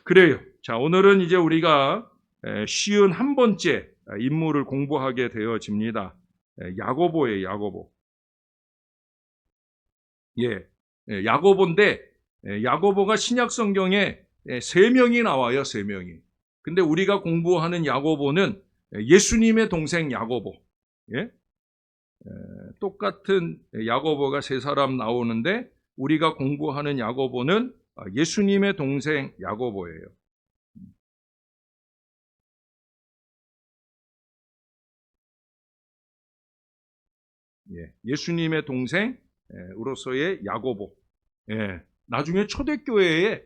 그래요. 자, 오늘은 이제 우리가 51번째 인물을 공부하게 되어집니다. 야고보예요, 야고보. 야고보인데, 야고보가 신약 성경에 3명이 나와요, 3명이. 근데 우리가 공부하는 야고보는 예수님의 동생 야고보. 예? 똑같은 야고보가 3사람 나오는데, 우리가 공부하는 야고보는 예수님의 동생 야고보예요. 예수님의 동생으로서의 야고보. 나중에 초대교회의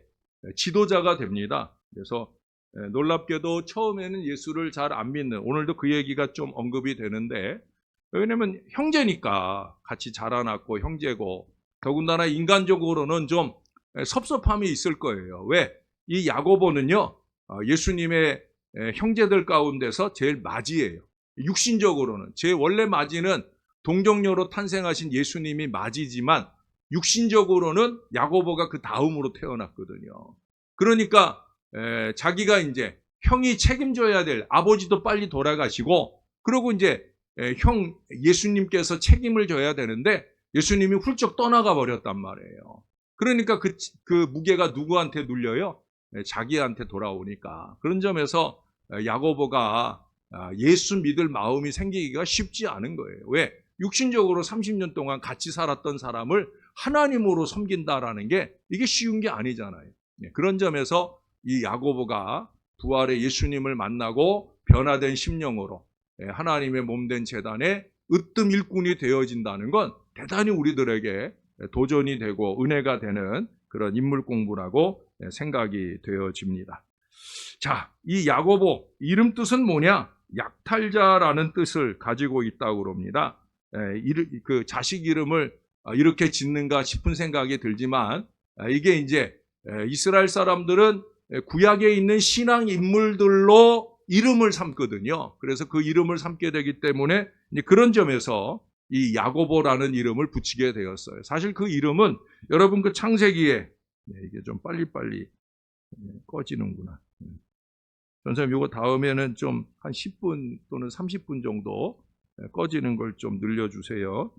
지도자가 됩니다. 그래서 놀랍게도 처음에는 예수를 잘 안 믿는, 오늘도 그 얘기가 좀 언급이 되는데, 왜냐면 형제니까 같이 자라났고 형제고, 더군다나 인간적으로는 좀 섭섭함이 있을 거예요. 왜? 이 야고보는요, 예수님의 형제들 가운데서 제일 맞이예요. 육신적으로는. 제 원래 맞이는 동정녀로 탄생하신 예수님이 맞이지만, 육신적으로는 야고보가 그 다음으로 태어났거든요. 그러니까 자기가 이제 형이 책임져야 될, 아버지도 빨리 돌아가시고, 그리고 이제 형 예수님께서 책임을 져야 되는데 예수님이 훌쩍 떠나가 버렸단 말이에요. 그러니까 그 무게가 누구한테 눌려요? 자기한테 돌아오니까. 그런 점에서 야고보가 예수 믿을 마음이 생기기가 쉽지 않은 거예요. 왜? 육신적으로 30년 동안 같이 살았던 사람을 하나님으로 섬긴다라는 게 이게 쉬운 게 아니잖아요. 그런 점에서 이 야고보가 부활의 예수님을 만나고 변화된 심령으로 하나님의 몸된 제단에 으뜸 일꾼이 되어진다는 건 대단히 우리들에게 도전이 되고 은혜가 되는 그런 인물 공부라고 생각이 되어집니다. 자, 이 야고보 이름 뜻은 뭐냐? 약탈자라는 뜻을 가지고 있다고 그럽니다. 그 자식 이름을 이렇게 짓는가 싶은 생각이 들지만, 이게 이제 이스라엘 사람들은 구약에 있는 신앙 인물들로 이름을 삼거든요. 그래서 그 이름을 삼게 되기 때문에 그런 점에서 이 야고보라는 이름을 붙이게 되었어요. 사실 그 이름은 여러분 그 창세기에, 이게 좀 빨리빨리 꺼지는구나. 선생님 이거 다음에는 좀 한 10분 또는 30분 정도 꺼지는 걸 좀 늘려주세요.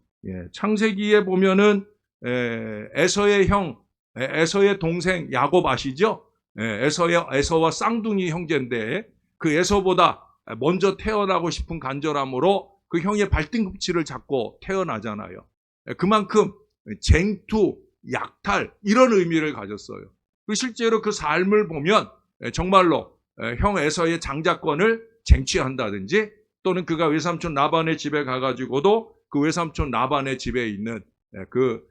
창세기에 보면은 에서의 형, 에서의 동생 야곱 아시죠? 에서와 쌍둥이 형제인데 그 에서보다 먼저 태어나고 싶은 간절함으로 그 형의 발등꿈치를 잡고 태어나잖아요. 그만큼 쟁투, 약탈 이런 의미를 가졌어요. 실제로 그 삶을 보면 정말로 형 에서의 장자권을 쟁취한다든지, 또는 그가 외삼촌 라반의 집에 가가지고도 그 외삼촌 라반의 집에 있는 그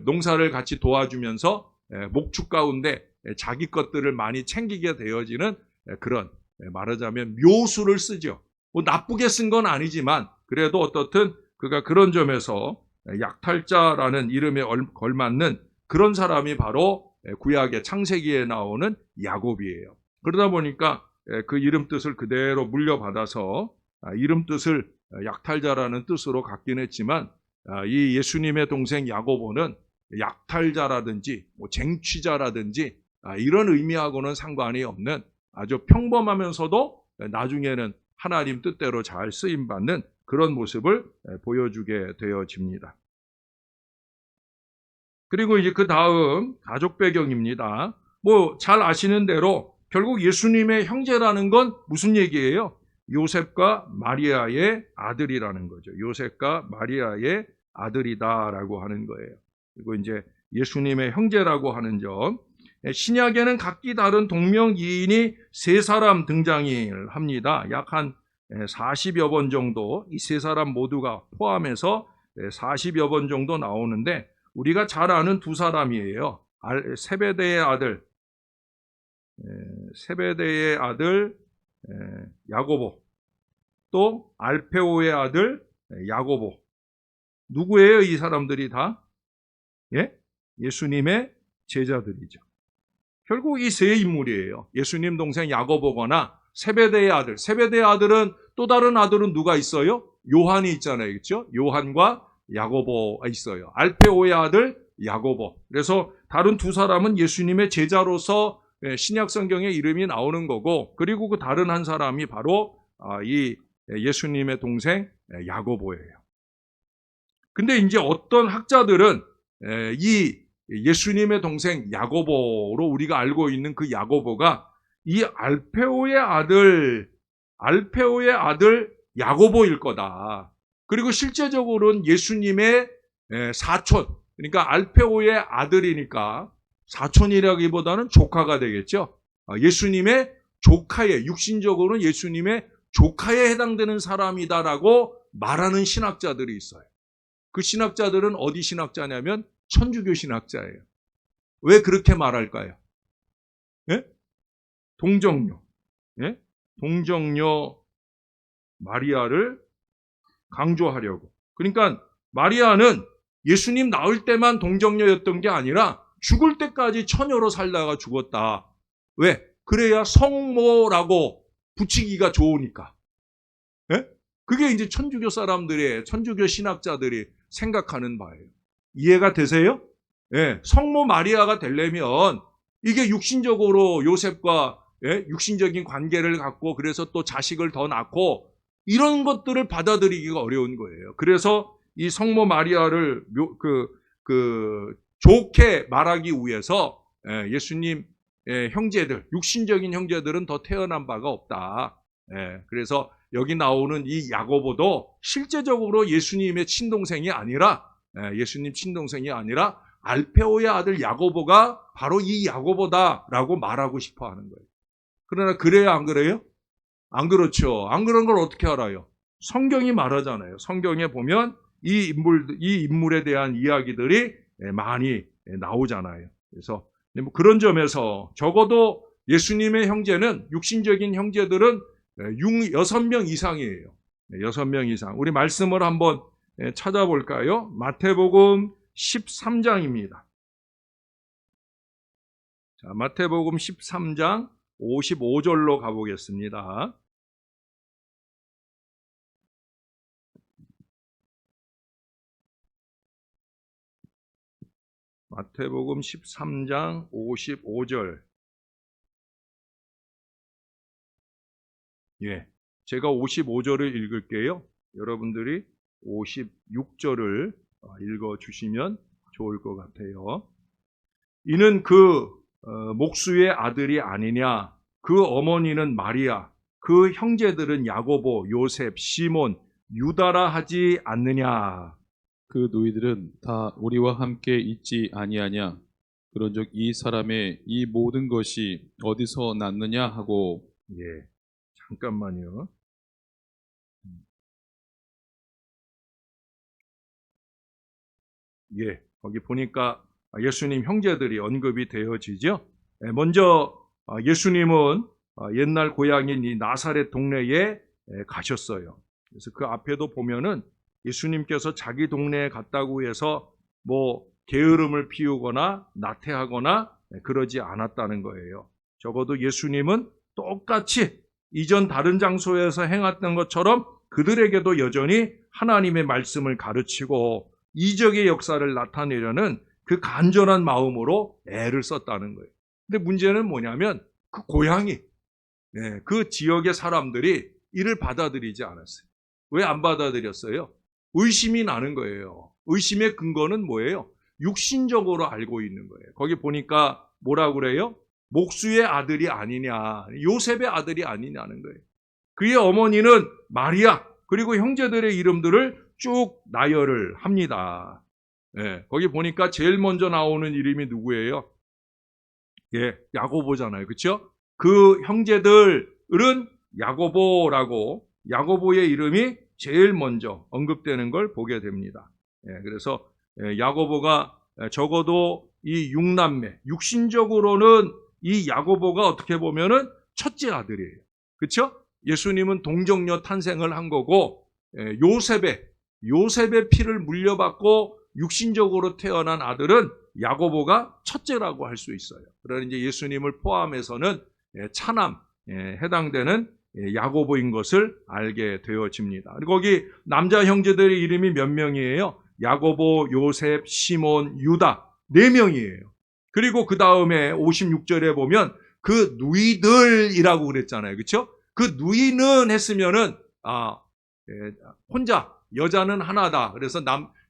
농사를 같이 도와주면서 목축 가운데 자기 것들을 많이 챙기게 되어지는 그런, 말하자면 묘수를 쓰죠. 뭐 나쁘게 쓴 건 아니지만 그래도 어떻든 그가 그런 점에서 약탈자라는 이름에 걸맞는 그런 사람이 바로 구약의 창세기에 나오는 야곱이에요. 그러다 보니까 그 이름 뜻을 그대로 물려받아서 이름 뜻을 약탈자라는 뜻으로 갖긴 했지만, 이 예수님의 동생 야고보는 약탈자라든지 뭐 쟁취자라든지 이런 의미하고는 상관이 없는 아주 평범하면서도 나중에는 하나님 뜻대로 잘 쓰임받는 그런 모습을 보여주게 되어집니다. 그리고 이제 그 다음 가족 배경입니다. 뭐 잘 아시는 대로 결국 예수님의 형제라는 건 무슨 얘기예요? 요셉과 마리아의 아들이라는 거죠. 요셉과 마리아의 아들이다라고 하는 거예요. 그리고 이제 예수님의 형제라고 하는 점, 신약에는 각기 다른 동명이인이 3사람 등장을 합니다. 약 한 40여 번 정도, 이 3사람 모두가 포함해서 40여 번 정도 나오는데, 우리가 잘 아는 2사람이에요. 세베대의 아들 야고보, 또 알페오의 아들 야고보. 누구예요? 이 사람들이 다? 예수님의 제자들이죠. 결국 이 3인물이에요. 예수님 동생 야고보거나 세베대의 아들. 세베대의 아들은, 또 다른 아들은 누가 있어요? 요한이 있잖아요. 그렇죠? 요한과 야고보가 있어요. 알페오의 아들 야고보. 그래서 다른 2사람은 예수님의 제자로서 신약 성경에 이름이 나오는 거고, 그리고 그 다른 한 사람이 바로 이 예수님의 동생 야고보예요. 근데 이제 어떤 학자들은 이 예수님의 동생 야고보로 우리가 알고 있는 그 야고보가 이 알페오의 아들 야고보일 거다. 그리고 실제적으로는 예수님의 사촌, 그러니까 알페오의 아들이니까 사촌이라기보다는 조카가 되겠죠. 예수님의 조카에, 육신적으로는 예수님의 조카에 해당되는 사람이다라고 말하는 신학자들이 있어요. 그 신학자들은 어디 신학자냐면 천주교 신학자예요. 왜 그렇게 말할까요? 예? 동정녀. 예? 동정녀 마리아를 강조하려고. 그러니까 마리아는 예수님 나올 때만 동정녀였던 게 아니라 죽을 때까지 처녀로 살다가 죽었다. 왜? 그래야 성모라고 붙이기가 좋으니까. 예? 그게 이제 천주교 사람들의, 천주교 신학자들이 생각하는 바예요. 이해가 되세요? 예, 성모 마리아가 되려면 이게 육신적으로 요셉과 육신적인 관계를 갖고 그래서 또 자식을 더 낳고 이런 것들을 받아들이기가 어려운 거예요. 그래서 이 성모 마리아를 좋게 말하기 위해서 예수님 형제들, 육신적인 형제들은 더 태어난 바가 없다. 그래서 여기 나오는 이 야고보도 실제적으로 예수님의 친동생이 아니라 예수님 친동생이 아니라 알페오의 아들 야고보가 바로 이 야고보다라고 말하고 싶어 하는 거예요. 그러나 그래요, 안 그래요? 안 그렇죠. 안 그런 걸 어떻게 알아요? 성경이 말하잖아요. 성경에 보면 이 인물에 대한 이야기들이 많이 나오잖아요. 그래서 뭐 그런 점에서 적어도 예수님의 형제는, 육신적인 형제들은 6명 이상이에요. 6명 이상. 우리 말씀을 한번 찾아볼까요? 마태복음 13장입니다. 자, 마태복음 13장 55절로 가보겠습니다. 마태복음 13장 55절. 예, 제가 55절을 읽을게요. 여러분들이 56절을 읽어주시면 좋을 것 같아요. 이는 그 목수의 아들이 아니냐? 그 어머니는 마리아, 그 형제들은 야고보, 요셉, 시몬, 유다라 하지 않느냐? 그 너희들은 다 우리와 함께 있지 아니하냐? 그런즉 이 사람의 이 모든 것이 어디서 났느냐 하고. 예, 잠깐만요. 예, 거기 보니까 예수님 형제들이 언급이 되어지죠. 먼저 예수님은 옛날 고향인 이 나사렛 동네에 가셨어요. 그래서 그 앞에도 보면은 예수님께서 자기 동네에 갔다고 해서 뭐 게으름을 피우거나 나태하거나 그러지 않았다는 거예요. 적어도 예수님은 똑같이 이전 다른 장소에서 행했던 것처럼 그들에게도 여전히 하나님의 말씀을 가르치고 이적의 역사를 나타내려는 그 간절한 마음으로 애를 썼다는 거예요. 근데 문제는 뭐냐면 그 고향이, 그 지역의 사람들이 이를 받아들이지 않았어요. 왜 안 받아들였어요? 의심이 나는 거예요. 의심의 근거는 뭐예요? 육신적으로 알고 있는 거예요. 거기 보니까 뭐라고 그래요? 목수의 아들이 아니냐, 요셉의 아들이 아니냐는 거예요. 그의 어머니는 마리아, 그리고 형제들의 이름들을 쭉 나열을 합니다. 거기 보니까 제일 먼저 나오는 이름이 누구예요? 예, 야고보잖아요. 그렇죠? 그 형제들은 야고보라고, 야고보의 이름이 제일 먼저 언급되는 걸 보게 됩니다. 그래서 야고보가 적어도 이 6남매, 육신적으로는 이 야고보가 어떻게 보면은 첫째 아들이에요. 그렇죠? 예수님은 동정녀 탄생을 한 거고, 요셉의 피를 물려받고 육신적으로 태어난 아들은 야고보가 첫째라고 할 수 있어요. 그러나 이제 예수님을 포함해서는 차남 해당되는 야고보인 것을 알게 되어집니다. 그리고 거기 남자 형제들의 이름이 몇 명이에요? 야고보, 요셉, 시몬, 유다 4명이에요. 그리고 그 다음에 56절에 보면 그 누이들이라고 그랬잖아요. 그렇죠? 그 누이는 했으면은 혼자 여자는 하나다. 그래서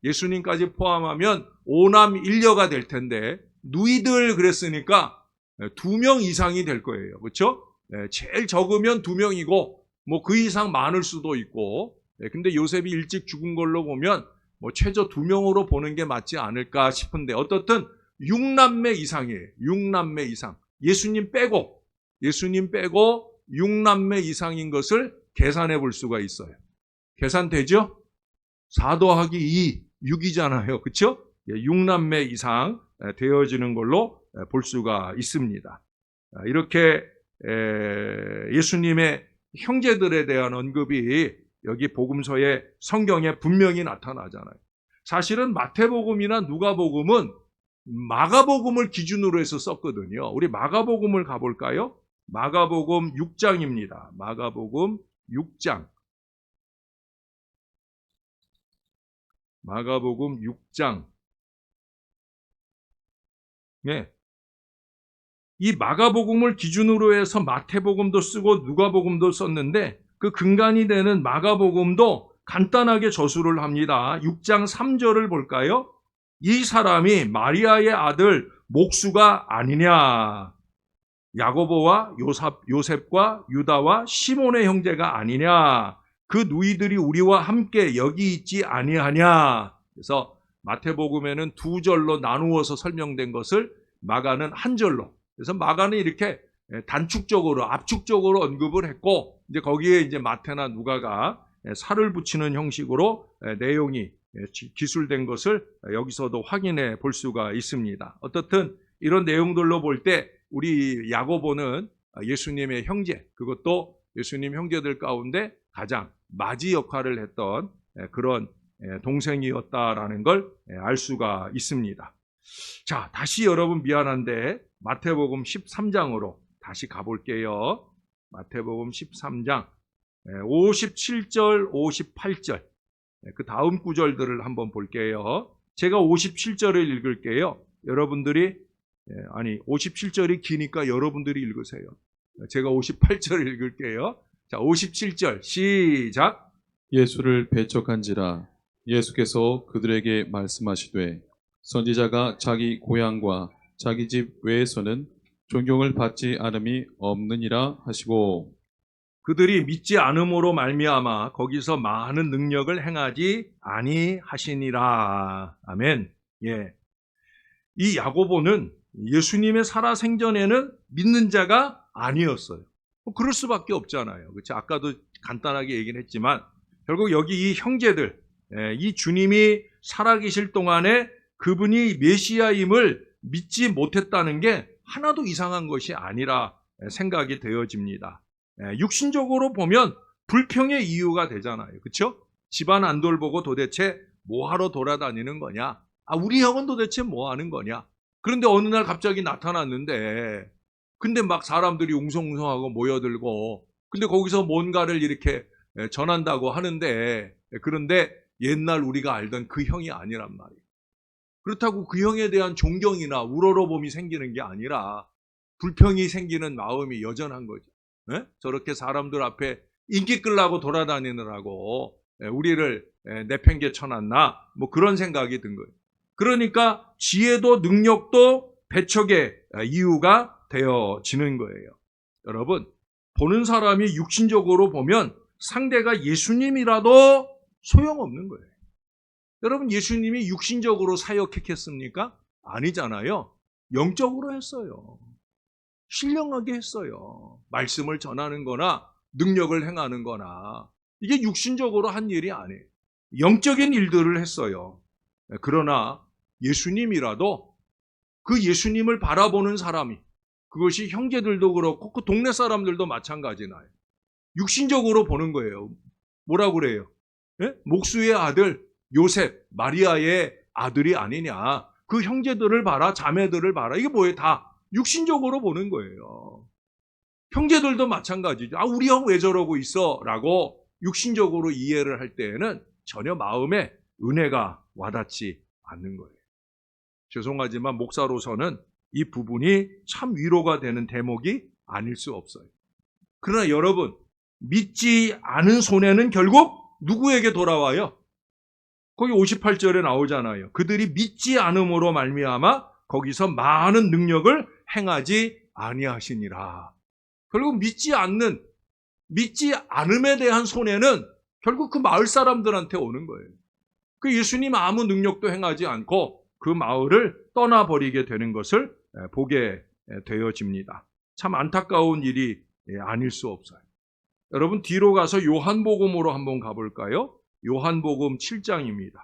예수님까지 포함하면 오남 일녀가 될 텐데 누이들 그랬으니까 2명 이상이 될 거예요. 그렇죠? 제일 적으면 2명이고 뭐 그 이상 많을 수도 있고. 근데 요셉이 일찍 죽은 걸로 보면 뭐 최저 2명으로 보는 게 맞지 않을까 싶은데 어떻든 6남매 이상이에요. 6남매 이상. 예수님 빼고 6남매 이상인 것을 계산해 볼 수가 있어요. 계산되죠? 4 더하기 2, 6이잖아요. 그렇죠? 6남매 이상 되어지는 걸로 볼 수가 있습니다. 이렇게 예수님의 형제들에 대한 언급이 여기 복음서의 성경에 분명히 나타나잖아요. 사실은 마태복음이나 누가복음은 마가복음을 기준으로 해서 썼거든요. 우리 마가복음을 가볼까요? 마가복음 6장입니다. 마가복음 6장. 마가복음 6장. 네. 이 마가복음을 기준으로 해서 마태복음도 쓰고 누가복음도 썼는데 그 근간이 되는 마가복음도 간단하게 저술을 합니다. 6장 3절을 볼까요? 이 사람이 마리아의 아들 목수가 아니냐? 야고보와 요셉과 유다와 시몬의 형제가 아니냐? 그 누이들이 우리와 함께 여기 있지 아니하냐? 그래서 마태복음에는 2절로 나누어서 설명된 것을 마가는 1절로. 그래서 마가는 이렇게 단축적으로, 압축적으로 언급을 했고, 이제 거기에 이제 마태나 누가가 살을 붙이는 형식으로 내용이 기술된 것을 여기서도 확인해 볼 수가 있습니다. 어떻든 이런 내용들로 볼 때 우리 야고보는 예수님의 형제, 그것도 예수님 형제들 가운데 가장 맞이 역할을 했던 그런 동생이었다라는 걸 알 수가 있습니다. 자, 다시 여러분 미안한데 마태복음 13장으로 다시 가볼게요. 마태복음 13장 57절, 58절 그 다음 구절들을 한번 볼게요. 제가 57절을 읽을게요. 여러분들이 57절이 기니까 여러분들이 읽으세요. 제가 58절을 읽을게요. 자, 57절 시작. 예수를 배척한지라 예수께서 그들에게 말씀하시되 선지자가 자기 고향과 자기 집 외에서는 존경을 받지 않음이 없느니라 하시고 그들이 믿지 않음으로 말미암아 거기서 많은 능력을 행하지 아니하시니라. 아멘. 예. 이 야고보는 예수님의 살아생전에는 믿는 자가 아니었어요. 그럴 수밖에 없잖아요. 그렇죠? 아까도 간단하게 얘기는 했지만 결국 여기 이 형제들, 이 주님이 살아계실 동안에 그분이 메시아임을 믿지 못했다는 게 하나도 이상한 것이 아니라 생각이 되어집니다. 육신적으로 보면 불평의 이유가 되잖아요. 그렇죠? 집안 안 돌보고 도대체 뭐하러 돌아다니는 거냐? 우리 형은 도대체 뭐 하는 거냐? 그런데 어느 날 갑자기 나타났는데 근데 막 사람들이 웅성웅성하고 모여들고 근데 거기서 뭔가를 이렇게 전한다고 하는데 그런데 옛날 우리가 알던 그 형이 아니란 말이에요. 그렇다고 그 형에 대한 존경이나 우러러봄이 생기는 게 아니라 불평이 생기는 마음이 여전한 거죠. 네? 저렇게 사람들 앞에 인기 끌라고 돌아다니느라고 우리를 내팽개 쳐놨나? 뭐 그런 생각이 든 거예요. 그러니까 지혜도 능력도 배척의 이유가 되어지는 거예요. 여러분, 보는 사람이 육신적으로 보면 상대가 예수님이라도 소용없는 거예요. 여러분, 예수님이 육신적으로 사역했겠습니까? 아니잖아요. 영적으로 했어요. 신령하게 했어요. 말씀을 전하는 거나 능력을 행하는 거나 이게 육신적으로 한 일이 아니에요. 영적인 일들을 했어요. 그러나 예수님이라도 그 예수님을 바라보는 사람이 그것이 형제들도 그렇고 그 동네 사람들도 마찬가지나요. 육신적으로 보는 거예요. 뭐라고 그래요? 예? 목수의 아들 요셉, 마리아의 아들이 아니냐. 그 형제들을 봐라, 자매들을 봐라. 이게 뭐예요? 다 육신적으로 보는 거예요. 형제들도 마찬가지죠. 우리 형 왜 저러고 있어? 라고 육신적으로 이해를 할 때에는 전혀 마음에 은혜가 와닿지 않는 거예요. 죄송하지만 목사로서는 이 부분이 참 위로가 되는 대목이 아닐 수 없어요. 그러나 여러분, 믿지 않은 손해는 결국 누구에게 돌아와요? 거기 58절에 나오잖아요. 그들이 믿지 않음으로 말미암아 거기서 많은 능력을 행하지 아니하시니라. 결국 믿지 않음에 대한 손해는 결국 그 마을 사람들한테 오는 거예요. 그 예수님 아무 능력도 행하지 않고 그 마을을 떠나버리게 되는 것을 보게 되어집니다. 참 안타까운 일이 아닐 수 없어요. 여러분 뒤로 가서 요한복음으로 한번 가볼까요? 요한복음 7장입니다.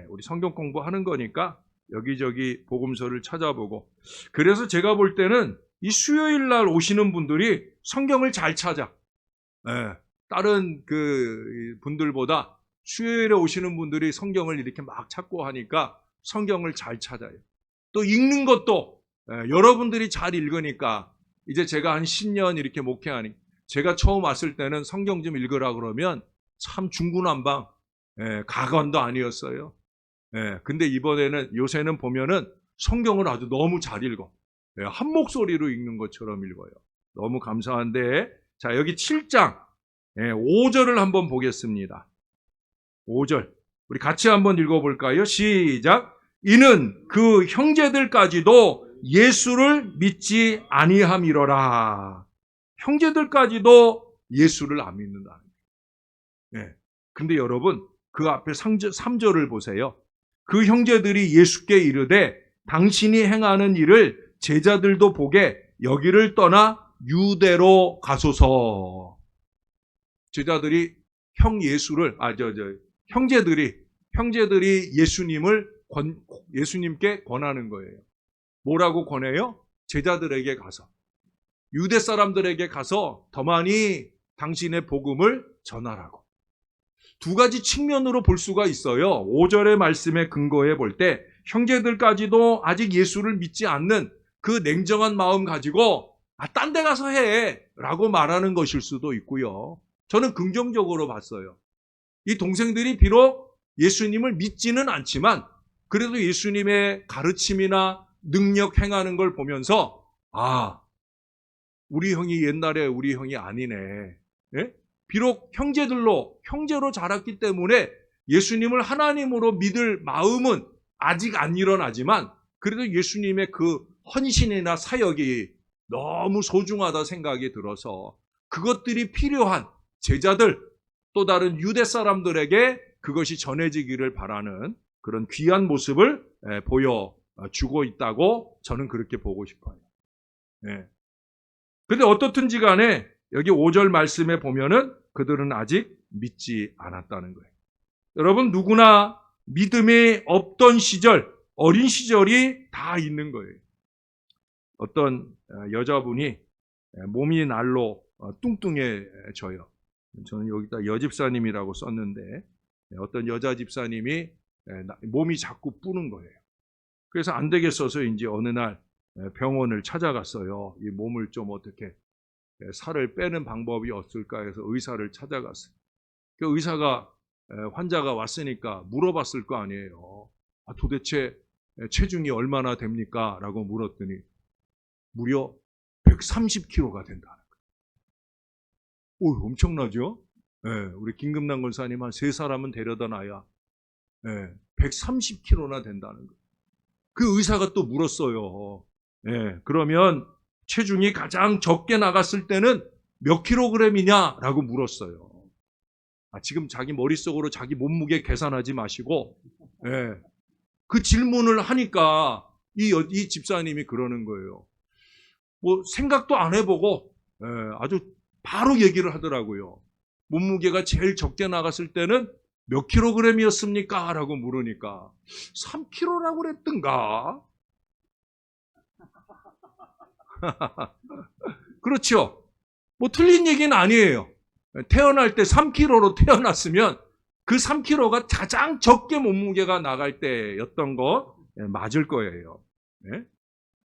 우리 성경 공부하는 거니까 여기저기 복음서를 찾아보고, 그래서 제가 볼 때는 이 수요일 날 오시는 분들이 성경을 잘 찾아. 다른 그 분들보다 수요일에 오시는 분들이 성경을 이렇게 막 찾고 하니까 성경을 잘 찾아요. 또 읽는 것도 여러분들이 잘 읽으니까, 이제 제가 한 10년 이렇게 목회하니, 제가 처음 왔을 때는 성경 좀 읽으라 그러면 참 중구난방, 가관도 아니었어요. 근데 요새는 보면은 성경을 아주 너무 잘 읽어. 한 목소리로 읽는 것처럼 읽어요. 너무 감사한데, 자, 여기 7장 5절을 한번 보겠습니다. 5절. 우리 같이 한번 읽어볼까요? 시작. 이는 그 형제들까지도 예수를 믿지 아니함이로라. 형제들까지도 예수를 안 믿는다. 근데 여러분, 그 앞에 3절을 보세요. 그 형제들이 예수께 이르되 당신이 행하는 일을 제자들도 보게 여기를 떠나 유대로 가소서. 제자들이 형제들이 예수님께 권하는 거예요. 뭐라고 권해요? 제자들에게 가서, 유대 사람들에게 가서 더 많이 당신의 복음을 전하라고. 두 가지 측면으로 볼 수가 있어요. 5절의 말씀에 근거해 볼 때 형제들까지도 아직 예수를 믿지 않는 그 냉정한 마음 가지고 딴 데 가서 해 라고 말하는 것일 수도 있고요. 저는 긍정적으로 봤어요. 이 동생들이 비록 예수님을 믿지는 않지만 그래도 예수님의 가르침이나 능력 행하는 걸 보면서 우리 형이 옛날에 우리 형이 아니네. 비록 형제로 자랐기 때문에 예수님을 하나님으로 믿을 마음은 아직 안 일어나지만 그래도 예수님의 그 헌신이나 사역이 너무 소중하다 생각이 들어서 그것들이 필요한 제자들, 또 다른 유대 사람들에게 그것이 전해지기를 바라는 그런 귀한 모습을 보여주고 있다고 저는 그렇게 보고 싶어요. 근데 어떻든지 간에 여기 5절 말씀에 보면은 그들은 아직 믿지 않았다는 거예요. 여러분, 누구나 믿음이 없던 시절, 어린 시절이 다 있는 거예요. 어떤 여자분이 몸이 날로 뚱뚱해져요. 저는 여기다 여집사님이라고 썼는데, 어떤 여자 집사님이 몸이 자꾸 뿌는 거예요. 그래서 안 되겠어서 이제 어느 날 병원을 찾아갔어요. 이 몸을 좀 어떻게 살을 빼는 방법이 없을까 해서 의사를 찾아갔어요. 그 의사가 환자가 왔으니까 물어봤을 거 아니에요. 도대체 체중이 얼마나 됩니까? 라고 물었더니 무려 130kg가 된다는 거예요. 엄청나죠? 우리 김금남 권사님 한 3사람은 데려다 놔야 130kg나 된다는 거예요. 그 의사가 또 물었어요. 그러면 체중이 가장 적게 나갔을 때는 몇 킬로그램이냐라고 물었어요. 지금 자기 머릿속으로 자기 몸무게 계산하지 마시고 그 질문을 하니까 이 집사님이 그러는 거예요. 뭐 생각도 안 해보고 아주 바로 얘기를 하더라고요. 몸무게가 제일 적게 나갔을 때는 몇 킬로그램이었습니까? 라고 물으니까 3kg라고 그랬던가? 그렇죠. 뭐 틀린 얘기는 아니에요. 태어날 때 3kg로 태어났으면 그 3kg가 가장 적게 몸무게가 나갈 때였던 거 맞을 거예요.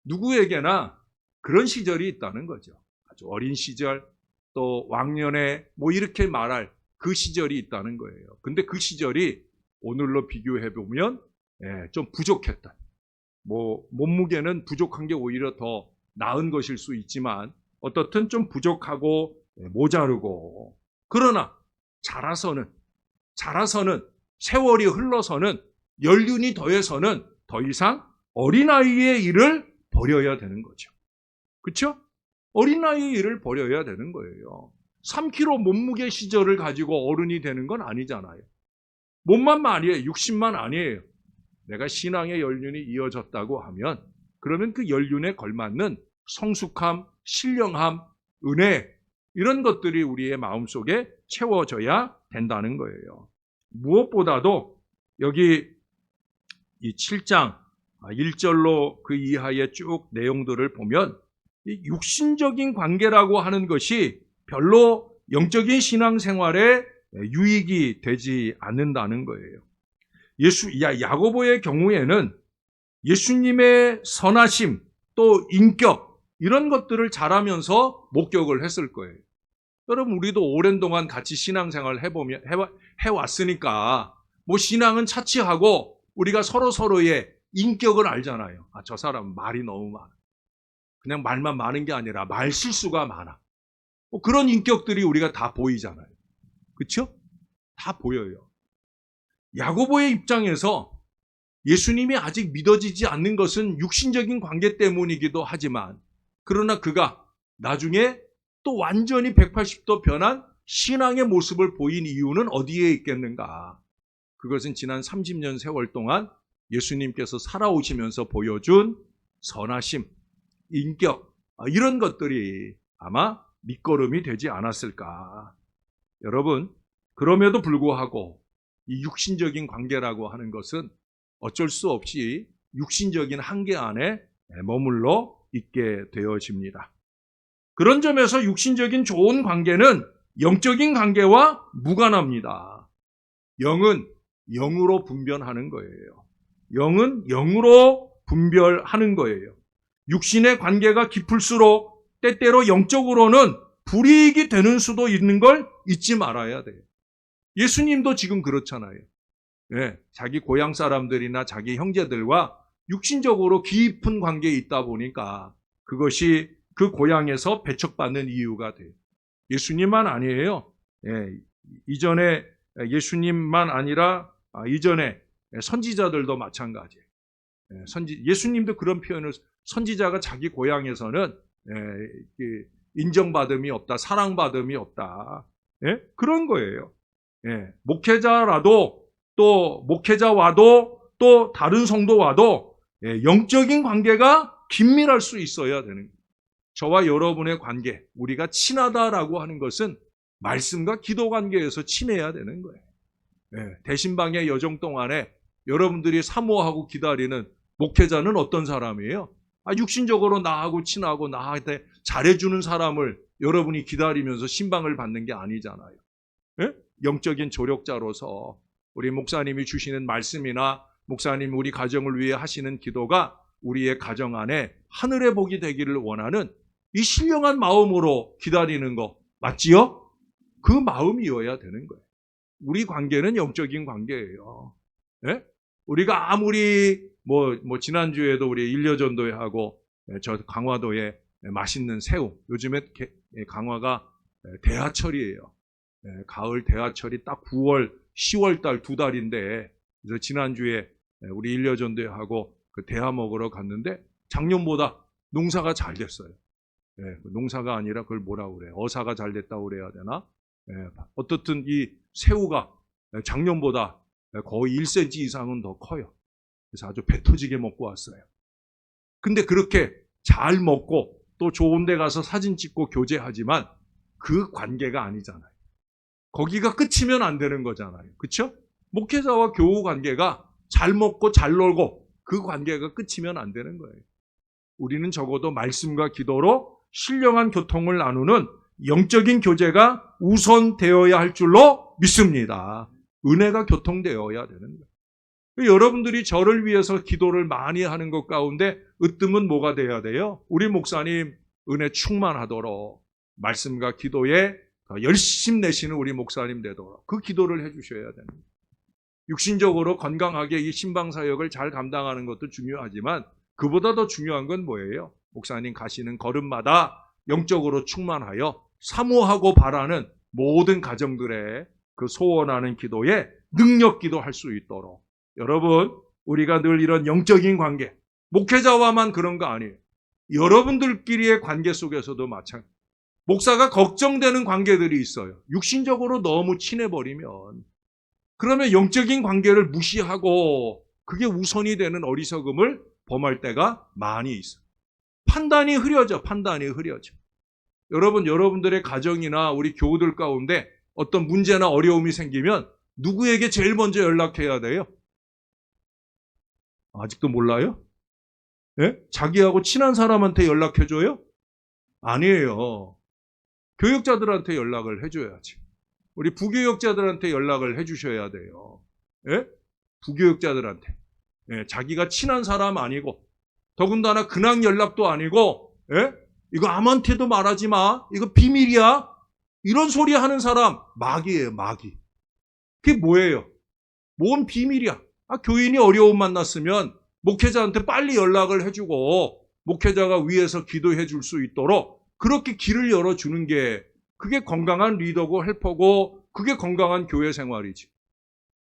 누구에게나 그런 시절이 있다는 거죠. 아주 어린 시절, 또 왕년에 뭐 이렇게 말할 그 시절이 있다는 거예요. 근데 그 시절이 오늘로 비교해 보면 좀 부족했다. 몸무게는 부족한 게 오히려 더 나은 것일 수 있지만 어떻든 좀 부족하고 모자르고 그러나 자라서는 세월이 흘러서는 연륜이 더해서는 더 이상 어린아이의 일을 버려야 되는 거죠. 그렇죠? 어린아이의 일을 버려야 되는 거예요. 3kg 몸무게 시절을 가지고 어른이 되는 건 아니잖아요. 몸만 아니에요. 육신만 아니에요. 내가 신앙의 연륜이 이어졌다고 하면 그러면 그 연륜에 걸맞는 성숙함, 신령함, 은혜 이런 것들이 우리의 마음속에 채워져야 된다는 거예요. 무엇보다도 여기 이 7장 1절로 그 이하의 쭉 내용들을 보면 이 육신적인 관계라고 하는 것이 별로 영적인 신앙생활에 유익이 되지 않는다는 거예요. 야고보의 경우에는 예수님의 선하심 또 인격 이런 것들을 잘하면서 목격을 했을 거예요. 여러분 우리도 오랜 동안 같이 신앙생활을 해왔으니까 뭐 신앙은 차치하고 우리가 서로의 인격을 알잖아요. 저 사람은 말이 너무 많아. 그냥 말만 많은 게 아니라 말 실수가 많아. 뭐 그런 인격들이 우리가 다 보이잖아요. 그렇죠? 다 보여요. 야고보의 입장에서 예수님이 아직 믿어지지 않는 것은 육신적인 관계 때문이기도 하지만 그러나 그가 나중에 또 완전히 180도 변한 신앙의 모습을 보인 이유는 어디에 있겠는가? 그것은 지난 30년 세월 동안 예수님께서 살아오시면서 보여준 선하심, 인격 이런 것들이 아마 밑거름이 되지 않았을까. 여러분 그럼에도 불구하고 이 육신적인 관계라고 하는 것은 어쩔 수 없이 육신적인 한계 안에 머물러 있게 되어집니다. 그런 점에서 육신적인 좋은 관계는 영적인 관계와 무관합니다. 영은 영으로 분별하는 거예요. 영은 영으로 분별하는 거예요. 육신의 관계가 깊을수록 때때로 영적으로는 불이익이 되는 수도 있는 걸 잊지 말아야 돼요. 예수님도 지금 그렇잖아요. 자기 고향 사람들이나 자기 형제들과 육신적으로 깊은 관계에 있다 보니까 그것이 그 고향에서 배척받는 이유가 돼요. 예수님만 아니에요. 이전에 예수님만 아니라 이전에 선지자들도 마찬가지예요. 예수님도 그런 표현을 선지자가 자기 고향에서는 인정받음이 없다, 사랑받음이 없다. 그런 거예요. 목회자와도 또 다른 성도와도 영적인 관계가 긴밀할 수 있어야 되는 거예요. 저와 여러분의 관계, 우리가 친하다라고 하는 것은 말씀과 기도 관계에서 친해야 되는 거예요. 대신방의 여정 동안에 여러분들이 사모하고 기다리는 목회자는 어떤 사람이에요? 육신적으로 나하고 친하고 나한테 잘해주는 사람을 여러분이 기다리면서 신방을 받는 게 아니잖아요. 영적인 조력자로서 우리 목사님이 주시는 말씀이나 목사님 우리 가정을 위해 하시는 기도가 우리의 가정 안에 하늘의 복이 되기를 원하는 이 신령한 마음으로 기다리는 거 맞지요? 그 마음이어야 되는 거예요. 우리 관계는 영적인 관계예요. 우리가 아무리 지난주에도 우리 일려전도회 하고 저 강화도에 맛있는 새우, 요즘에 강화가 대하철이에요. 가을 대하철이 딱 9월, 10월 달 2달인데 그래서 지난주에 우리 일려전도회 하고 그 대하 먹으러 갔는데 작년보다 농사가 잘 됐어요. 농사가 아니라 그걸 뭐라고 그래요? 어사가 잘 됐다고 그래야 되나? 어떻든 이 새우가 작년보다 거의 1cm 이상은 더 커요. 그래서 아주 배 터지게 먹고 왔어요. 근데 그렇게 잘 먹고 또 좋은 데 가서 사진 찍고 교제하지만 그 관계가 아니잖아요. 거기가 끝이면 안 되는 거잖아요. 그렇죠? 목회자와 교우 관계가 잘 먹고 잘 놀고 그 관계가 끝이면 안 되는 거예요. 우리는 적어도 말씀과 기도로 신령한 교통을 나누는 영적인 교제가 우선되어야 할 줄로 믿습니다. 은혜가 교통되어야 되는 거예요. 여러분들이 저를 위해서 기도를 많이 하는 것 가운데 으뜸은 뭐가 돼야 돼요? 우리 목사님 은혜 충만하도록 말씀과 기도에 열심 내시는 우리 목사님 되도록 그 기도를 해주셔야 됩니다. 육신적으로 건강하게 이 신방 사역을 잘 감당하는 것도 중요하지만 그보다 더 중요한 건 뭐예요? 목사님 가시는 걸음마다 영적으로 충만하여 사모하고 바라는 모든 가정들의 그 소원하는 기도에 능력 기도할 수 있도록 여러분 우리가 늘 이런 영적인 관계 목회자와만 그런 거 아니에요. 여러분들끼리의 관계 속에서도 마찬가지. 목사가 걱정되는 관계들이 있어요. 육신적으로 너무 친해버리면 그러면 영적인 관계를 무시하고 그게 우선이 되는 어리석음을 범할 때가 많이 있어요. 판단이 흐려져. 여러분, 여러분들의 가정이나 우리 교우들 가운데 어떤 문제나 어려움이 생기면 누구에게 제일 먼저 연락해야 돼요? 아직도 몰라요? 예? 자기하고 친한 사람한테 연락해줘요? 아니에요. 교육자들한테 연락을 해줘야지. 우리 부교육자들한테 연락을 해주셔야 돼요. 예? 부교육자들한테. 예, 자기가 친한 사람 아니고 더군다나 근황 연락도 아니고 예? 이거 아무한테도 말하지 마. 이거 비밀이야. 이런 소리 하는 사람 마귀예요. 마귀. 그게 뭐예요? 뭔 비밀이야. 교인이 어려움 만났으면 목회자한테 빨리 연락을 해주고 목회자가 위에서 기도해 줄 수 있도록 그렇게 길을 열어주는 게 그게 건강한 리더고 헬퍼고 그게 건강한 교회 생활이지.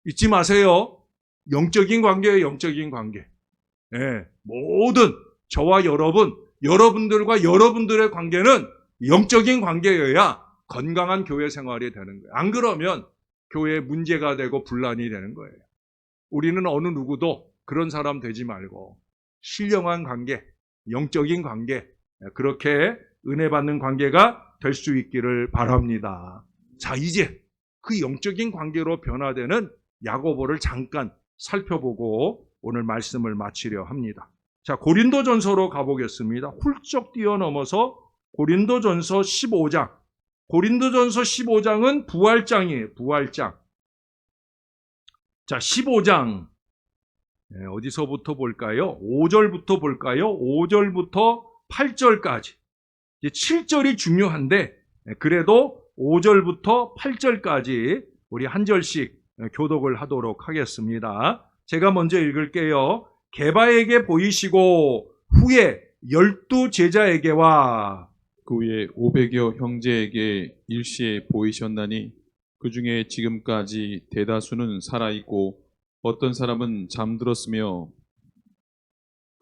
잊지 마세요. 영적인 관계예요. 영적인 관계. 예, 모든 저와 여러분, 여러분들과 여러분들의 관계는 영적인 관계여야 건강한 교회 생활이 되는 거예요. 안 그러면 교회에 문제가 되고 분란이 되는 거예요. 우리는 어느 누구도 그런 사람 되지 말고 신령한 관계, 영적인 관계, 그렇게 은혜 받는 관계가 될 수 있기를 바랍니다. 자, 이제 그 영적인 관계로 변화되는 야고보를 잠깐 살펴보고 오늘 말씀을 마치려 합니다. 자, 고린도전서로 가보겠습니다. 훌쩍 뛰어넘어서 고린도전서 15장. 고린도전서 15장은 부활장이에요. 부활장. 자, 15장. 어디서부터 볼까요? 5절부터 볼까요? 5절부터 8절까지. 7절이 중요한데 그래도 5절부터 8절까지 우리 한 절씩 교독을 하도록 하겠습니다. 제가 먼저 읽을게요. 게바에게 보이시고 후에 12 제자에게와 그 후에 500여 형제에게 일시에 보이셨나니 그 중에 지금까지 대다수는 살아있고 어떤 사람은 잠들었으며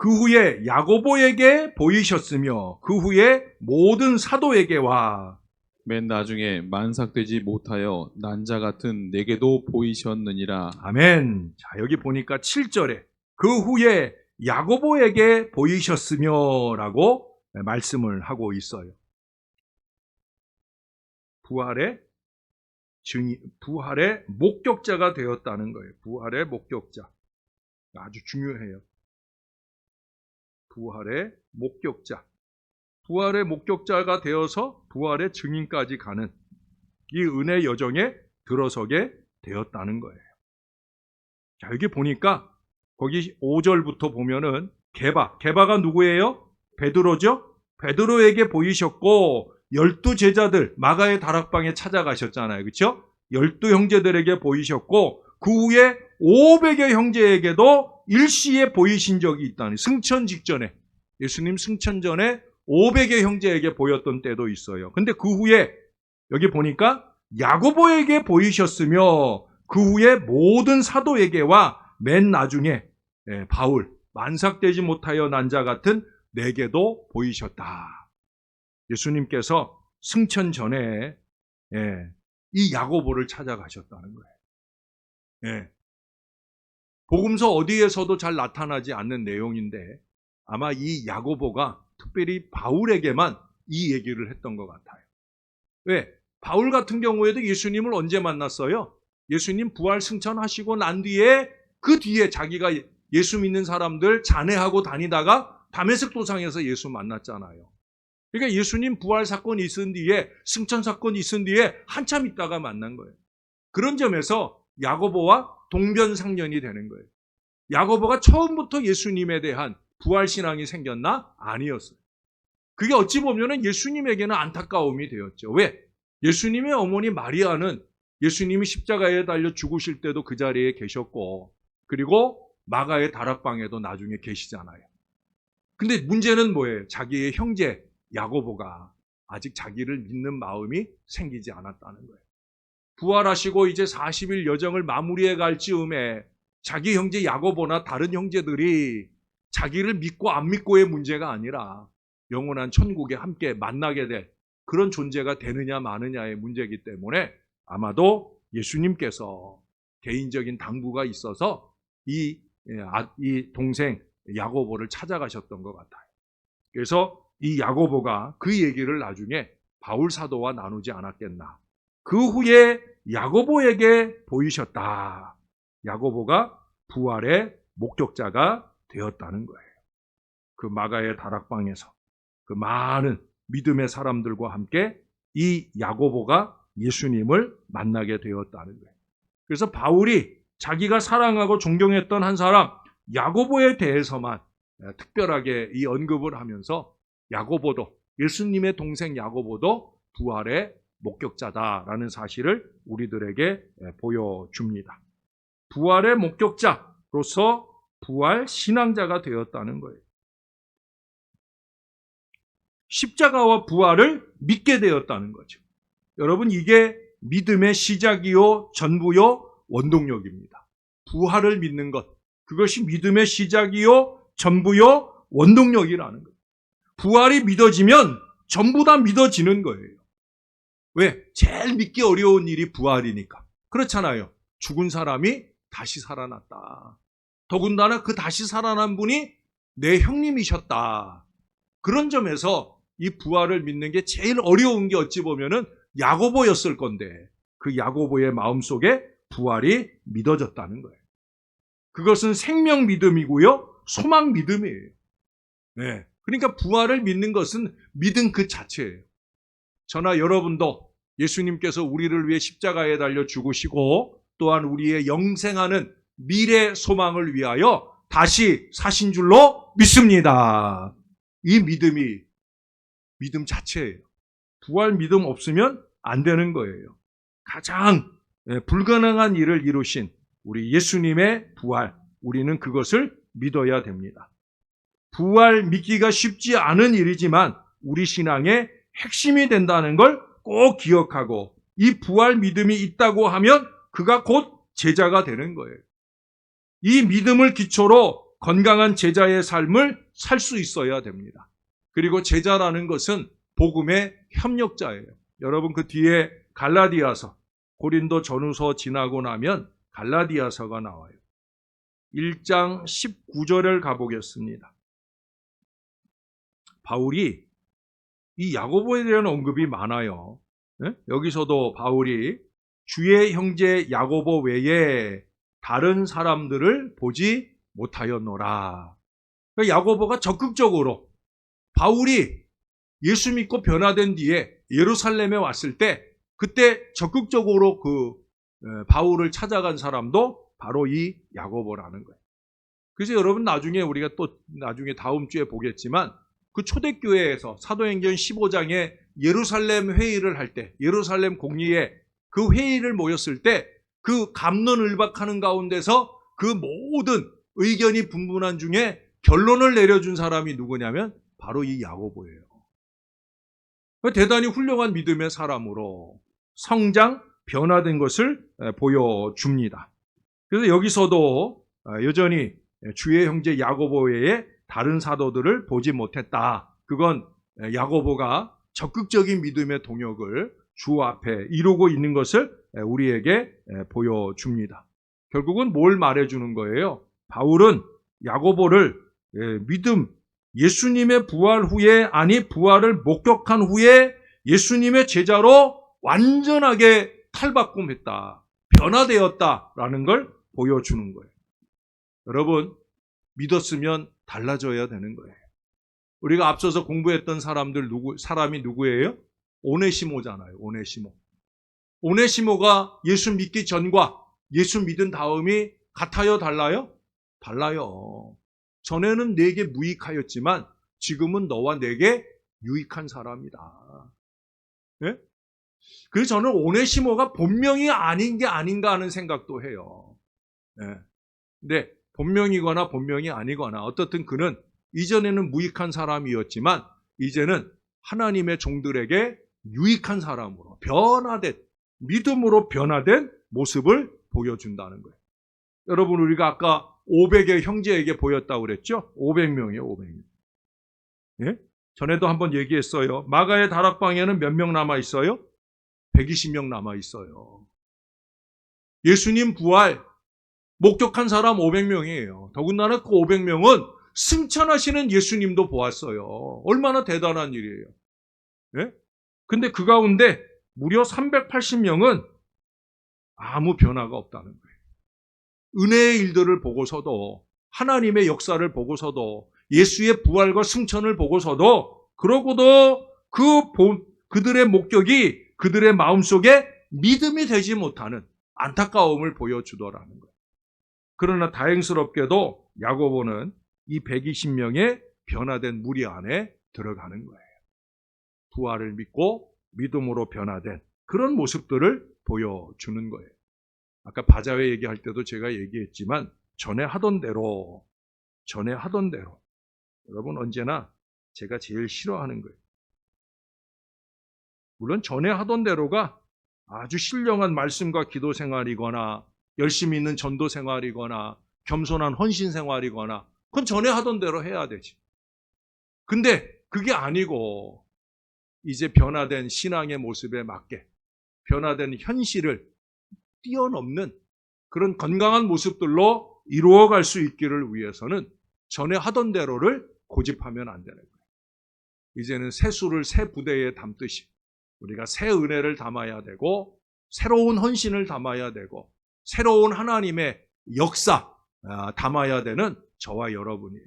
그 후에 야고보에게 보이셨으며 그 후에 모든 사도에게와 맨 나중에 만삭되지 못하여 난자 같은 내게도 보이셨느니라. 아멘. 자, 여기 보니까 7절에 그 후에 야고보에게 보이셨으며 라고 말씀을 하고 있어요. 부활의 목격자가 되었다는 거예요. 부활의 목격자. 아주 중요해요. 부활의 목격자. 부활의 목격자가 되어서 부활의 증인까지 가는 이 은혜 여정에 들어서게 되었다는 거예요. 자, 여기 보니까 거기 5절부터 보면은 게바가 누구예요? 베드로죠? 베드로에게 보이셨고 12 제자들 마가의 다락방에 찾아가셨잖아요. 그렇죠? 12 형제들에게 보이셨고 그 후에 500여 형제에게도 일시에 보이신 적이 있다니. 승천 직전에 예수님 승천 전에 500여 형제에게 보였던 때도 있어요. 근데 그 후에 여기 보니까 야고보에게 보이셨으며 그 후에 모든 사도에게와 맨 나중에 바울 만삭되지 못하여 난 자 같은 내게도 보이셨다. 예수님께서 승천 전에 이 야고보를 찾아가셨다는 거예요. 복음서 어디에서도 잘 나타나지 않는 내용인데 아마 이 야고보가 특별히 바울에게만 이 얘기를 했던 것 같아요. 왜? 바울 같은 경우에도 예수님을 언제 만났어요? 예수님 부활 승천하시고 난 뒤에 그 뒤에 자기가 예수 믿는 사람들 잔해하고 다니다가 다메섹 도상에서 예수 만났잖아요. 그러니까 예수님 부활 사건이 있은 뒤에 승천 사건이 있은 뒤에 한참 있다가 만난 거예요. 그런 점에서 야고보와 동변상련이 되는 거예요. 야고보가 처음부터 예수님에 대한 부활신앙이 생겼나? 아니었어요. 그게 어찌 보면 예수님에게는 안타까움이 되었죠. 왜? 예수님의 어머니 마리아는 예수님이 십자가에 달려 죽으실 때도 그 자리에 계셨고, 그리고 마가의 다락방에도 나중에 계시잖아요. 근데 문제는 뭐예요? 자기의 형제 야고보가 아직 자기를 믿는 마음이 생기지 않았다는 거예요. 부활하시고 이제 40일 여정을 마무리해 갈 즈음에 자기 형제 야고보나 다른 형제들이 자기를 믿고 안 믿고의 문제가 아니라 영원한 천국에 함께 만나게 될 그런 존재가 되느냐 마느냐의 문제이기 때문에 아마도 예수님께서 개인적인 당부가 있어서 이 동생 야고보를 찾아가셨던 것 같아요. 그래서 이 야고보가 그 얘기를 나중에 바울 사도와 나누지 않았겠나. 그 후에 야고보에게 보이셨다. 야고보가 부활의 목격자가 되었다는 거예요. 그 마가의 다락방에서 그 많은 믿음의 사람들과 함께 이 야고보가 예수님을 만나게 되었다는 거예요. 그래서 바울이 자기가 사랑하고 존경했던 한 사람 야고보에 대해서만 특별하게 이 언급을 하면서 야고보도, 예수님의 동생 야고보도 부활의 목격자다라는 사실을 우리들에게 보여줍니다. 부활의 목격자로서 부활 신앙자가 되었다는 거예요. 십자가와 부활을 믿게 되었다는 거죠. 여러분, 이게 믿음의 시작이요, 전부요, 원동력입니다. 부활을 믿는 것, 그것이 믿음의 시작이요, 전부요, 원동력이라는 거예요. 부활이 믿어지면 전부 다 믿어지는 거예요. 왜? 제일 믿기 어려운 일이 부활이니까. 그렇잖아요. 죽은 사람이 다시 살아났다. 더군다나 그 다시 살아난 분이 내 형님이셨다. 그런 점에서 이 부활을 믿는 게 제일 어려운 게 어찌 보면은 야고보였을 건데 그 야고보의 마음속에 부활이 믿어졌다는 거예요. 그것은 생명 믿음이고요, 소망 믿음이에요. 네. 그러니까 부활을 믿는 것은 믿음 그 자체예요. 저나 여러분도 예수님께서 우리를 위해 십자가에 달려 죽으시고 또한 우리의 영생하는 미래 소망을 위하여 다시 사신 줄로 믿습니다. 이 믿음이 믿음 자체예요. 부활 믿음 없으면 안 되는 거예요. 가장 불가능한 일을 이루신 우리 예수님의 부활, 우리는 그것을 믿어야 됩니다. 부활 믿기가 쉽지 않은 일이지만 우리 신앙의 핵심이 된다는 걸 꼭 기억하고 이 부활 믿음이 있다고 하면 그가 곧 제자가 되는 거예요. 이 믿음을 기초로 건강한 제자의 삶을 살 수 있어야 됩니다. 그리고 제자라는 것은 복음의 협력자예요. 여러분 그 뒤에 갈라디아서, 고린도 전후서 지나고 나면 갈라디아서가 나와요. 1장 19절을 가보겠습니다. 바울이 이 야고보에 대한 언급이 많아요. 여기서도 바울이 주의 형제 야고보 외에 다른 사람들을 보지 못하였노라. 그러니까 야고보가 적극적으로 바울이 예수 믿고 변화된 뒤에 예루살렘에 왔을 때 그때 적극적으로 그 바울을 찾아간 사람도 바로 이 야고보라는 거예요. 그래서 여러분 나중에 우리가 또 나중에 다음 주에 보겠지만 그 초대교회에서 사도행전 15장에 예루살렘 회의를 할 때, 예루살렘 공의회 그 회의를 모였을 때 그 갑론을박하는 가운데서 그 모든 의견이 분분한 중에 결론을 내려준 사람이 누구냐면 바로 이 야고보예요. 대단히 훌륭한 믿음의 사람으로 성장, 변화된 것을 보여줍니다. 그래서 여기서도 여전히 주의 형제 야고보 외에 다른 사도들을 보지 못했다. 그건 야고보가 적극적인 믿음의 동역을 주 앞에 이루고 있는 것을 우리에게 보여줍니다. 결국은 뭘 말해주는 거예요? 바울은 야고보를 믿음, 예수님의 부활 후에, 아니 부활을 목격한 후에 예수님의 제자로 완전하게 탈바꿈했다. 변화되었다라는 걸 보여주는 거예요. 여러분, 믿었으면 달라져야 되는 거예요. 우리가 앞서서 공부했던 사람이 누구예요? 오네시모잖아요. 오네시모. 오네시모가 예수 믿기 전과 예수 믿은 다음이 같아요? 달라요? 달라요. 전에는 내게 무익하였지만 지금은 너와 내게 유익한 사람이다. 네? 그래서 저는 오네시모가 본명이 아닌 게 아닌가 하는 생각도 해요. 예. 근데 본명이거나 본명이 아니거나 어떻든 그는 이전에는 무익한 사람이었지만 이제는 하나님의 종들에게 유익한 사람으로 변화된, 믿음으로 변화된 모습을 보여준다는 거예요. 여러분, 우리가 아까 500의 형제에게 보였다고 그랬죠? 500명이에요, 500명. 예? 전에도 한번 얘기했어요. 마가의 다락방에는 몇 명 남아 있어요? 120명 남아 있어요. 예수님 부활 목격한 사람 500명이에요. 더군다나 그 500명은 승천하시는 예수님도 보았어요. 얼마나 대단한 일이에요. 예? 근데 그 가운데 무려 380명은 아무 변화가 없다는 거예요. 은혜의 일들을 보고서도, 하나님의 역사를 보고서도, 예수의 부활과 승천을 보고서도, 그러고도 그들의 목격이 그들의 마음속에 믿음이 되지 못하는 안타까움을 보여주더라는 거예요. 그러나 다행스럽게도 야고보는 이 120명의 변화된 무리 안에 들어가는 거예요. 부활을 믿고 믿음으로 변화된 그런 모습들을 보여주는 거예요. 아까 바자회 얘기할 때도 제가 얘기했지만 전에 하던 대로 여러분 언제나 제가 제일 싫어하는 거예요. 물론 전에 하던 대로가 아주 신령한 말씀과 기도 생활이거나 열심히 있는 전도 생활이거나 겸손한 헌신 생활이거나 그건 전에 하던 대로 해야 되지. 근데 그게 아니고 이제 변화된 신앙의 모습에 맞게 변화된 현실을 뛰어넘는 그런 건강한 모습들로 이루어갈 수 있기를 위해서는 전에 하던 대로를 고집하면 안 되는 거예요. 이제는 새 수를 새 부대에 담듯이 우리가 새 은혜를 담아야 되고 새로운 헌신을 담아야 되고 새로운 하나님의 역사 담아야 되는 저와 여러분이에요.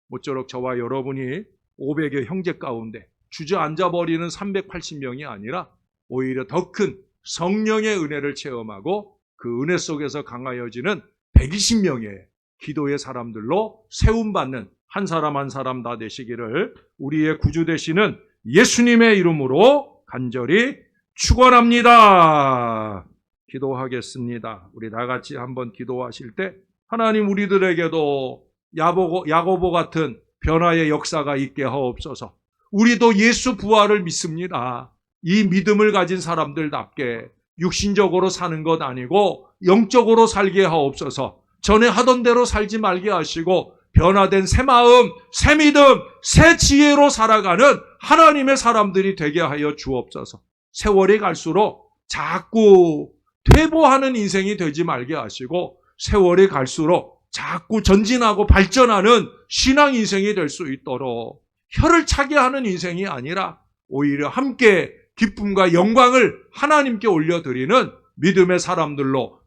모쪼록 저와 여러분이 500의 형제 가운데 주저앉아버리는 380명이 아니라 오히려 더 큰 성령의 은혜를 체험하고 그 은혜 속에서 강하여지는 120명의 기도의 사람들로 세움받는 한 사람 한 사람 다 되시기를 우리의 구주 되시는 예수님의 이름으로 간절히 축원합니다. 기도하겠습니다. 우리 다 같이 한번 기도하실 때 하나님 우리들에게도 야고보 같은 변화의 역사가 있게 하옵소서. 우리도 예수 부활을 믿습니다. 이 믿음을 가진 사람들답게 육신적으로 사는 것 아니고 영적으로 살게 하옵소서. 전에 하던 대로 살지 말게 하시고 변화된 새 마음, 새 믿음, 새 지혜로 살아가는 하나님의 사람들이 되게 하여 주옵소서. 세월이 갈수록 자꾸 퇴보하는 인생이 되지 말게 하시고 세월이 갈수록 자꾸 전진하고 발전하는 신앙 인생이 될 수 있도록 혀를 차게 하는 인생이 아니라 오히려 함께 기쁨과 영광을 하나님께 올려드리는 믿음의 사람들로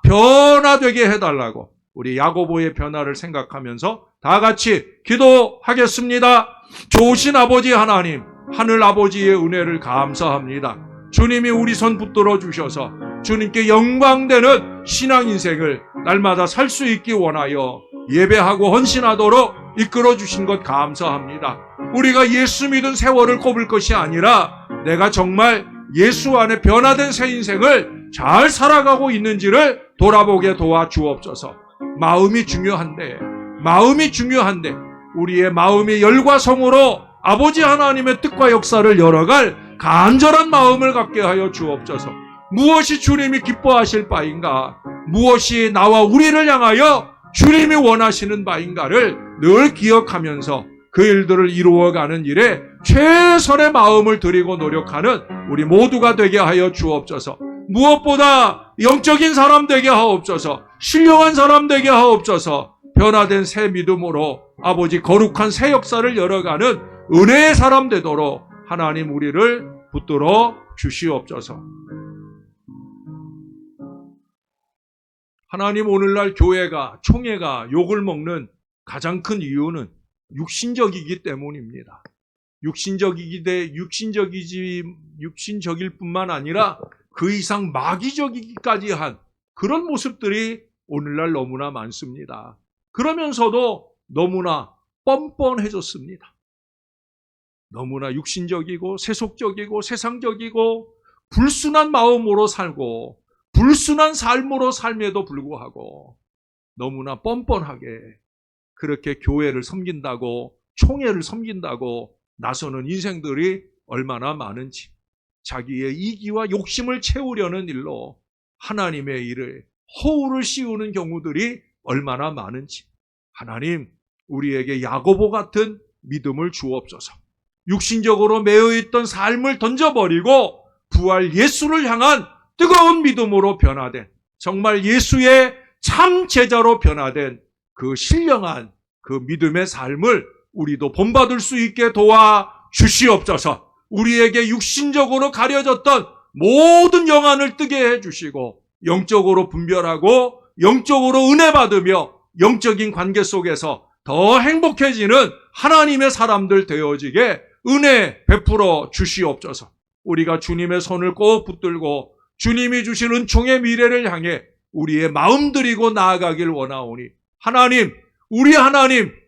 변화되게 해달라고 우리 야고보의 변화를 생각하면서 다 같이 기도하겠습니다. 좋으신 아버지 하나님, 하늘 아버지의 은혜를 감사합니다. 주님이 우리 손 붙들어 주셔서 주님께 영광되는 신앙 인생을 날마다 살 수 있기 원하여 예배하고 헌신하도록 이끌어 주신 것 감사합니다. 우리가 예수 믿은 세월을 꼽을 것이 아니라 내가 정말 예수 안에 변화된 새 인생을 잘 살아가고 있는지를 돌아보게 도와주옵소서. 마음이 중요한데 우리의 마음이 열과 성으로 아버지 하나님의 뜻과 역사를 열어갈 간절한 마음을 갖게 하여 주옵소서. 무엇이 주님이 기뻐하실 바인가, 무엇이 나와 우리를 향하여 주님이 원하시는 바인가를 늘 기억하면서 그 일들을 이루어가는 일에 최선의 마음을 들이고 노력하는 우리 모두가 되게 하여 주옵소서. 무엇보다 영적인 사람 되게 하옵소서. 신령한 사람 되게 하옵소서. 변화된 새 믿음으로 아버지 거룩한 새 역사를 열어가는 은혜의 사람 되도록 하나님 우리를 붙들어 주시옵소서. 하나님, 오늘날 교회가, 총회가 욕을 먹는 가장 큰 이유는 육신적이기 때문입니다. 육신적일 뿐만 아니라 그 이상 마귀적이기까지 한 그런 모습들이 오늘날 너무나 많습니다. 그러면서도 너무나 뻔뻔해졌습니다. 너무나 육신적이고 세속적이고 세상적이고 불순한 마음으로 살고 불순한 삶으로 삶에도 불구하고 너무나 뻔뻔하게 그렇게 교회를 섬긴다고 총회를 섬긴다고 나서는 인생들이 얼마나 많은지, 자기의 이기와 욕심을 채우려는 일로 하나님의 일을 허울을 씌우는 경우들이 얼마나 많은지, 하나님 우리에게 야고보 같은 믿음을 주옵소서. 육신적으로 매여있던 삶을 던져버리고 부활 예수를 향한 뜨거운 믿음으로 변화된, 정말 예수의 참 제자로 변화된 그 신령한 그 믿음의 삶을 우리도 본받을 수 있게 도와 주시옵소서. 우리에게 육신적으로 가려졌던 모든 영안을 뜨게 해주시고 영적으로 분별하고 영적으로 은혜 받으며 영적인 관계 속에서 더 행복해지는 하나님의 사람들 되어지게 은혜 베풀어 주시옵소서. 우리가 주님의 손을 꼭 붙들고 주님이 주신 은총의 미래를 향해 우리의 마음 들이고 나아가길 원하오니 하나님,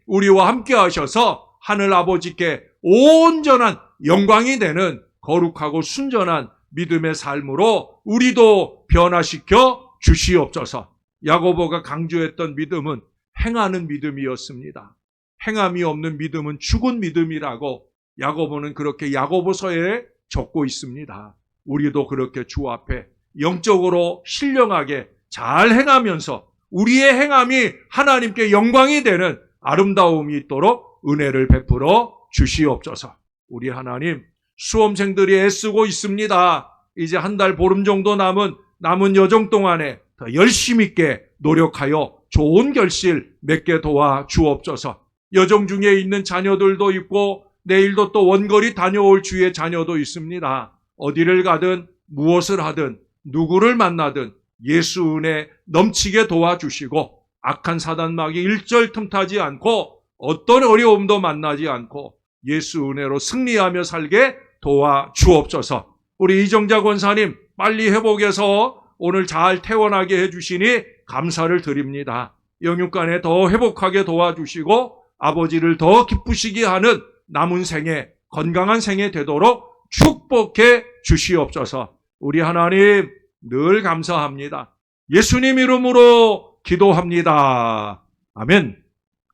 우리와 함께 하셔서 하늘 아버지께 온전한 영광이 되는 거룩하고 순전한 믿음의 삶으로 우리도 변화시켜 주시옵소서. 야고보가 강조했던 믿음은 행하는 믿음이었습니다. 행함이 없는 믿음은 죽은 믿음이라고 야고보는 그렇게 야고보서에 적고 있습니다. 우리도 그렇게 주 앞에 영적으로 신령하게 잘 행하면서 우리의 행함이 하나님께 영광이 되는 아름다움이 있도록 은혜를 베풀어 주시옵소서. 우리 하나님, 수험생들이 애쓰고 있습니다. 이제 한 달 보름 정도 남은 여정 동안에 더 열심히 있게 노력하여 좋은 결실 맺게 도와 주옵소서. 여정 중에 있는 자녀들도 있고 내일도 또 원거리 다녀올 주의 자녀도 있습니다. 어디를 가든 무엇을 하든 누구를 만나든 예수 은혜 넘치게 도와주시고 악한 사단마귀 일절 틈타지 않고 어떤 어려움도 만나지 않고 예수 은혜로 승리하며 살게 도와주옵소서. 우리 이정자 권사님 빨리 회복해서 오늘 잘 퇴원하게 해주시니 감사를 드립니다. 영육간에 더 회복하게 도와주시고 아버지를 더 기쁘시게 하는 남은 생애, 건강한 생애 되도록 축복해 주시옵소서. 우리 하나님 늘 감사합니다. 예수님 이름으로 기도합니다. 아멘.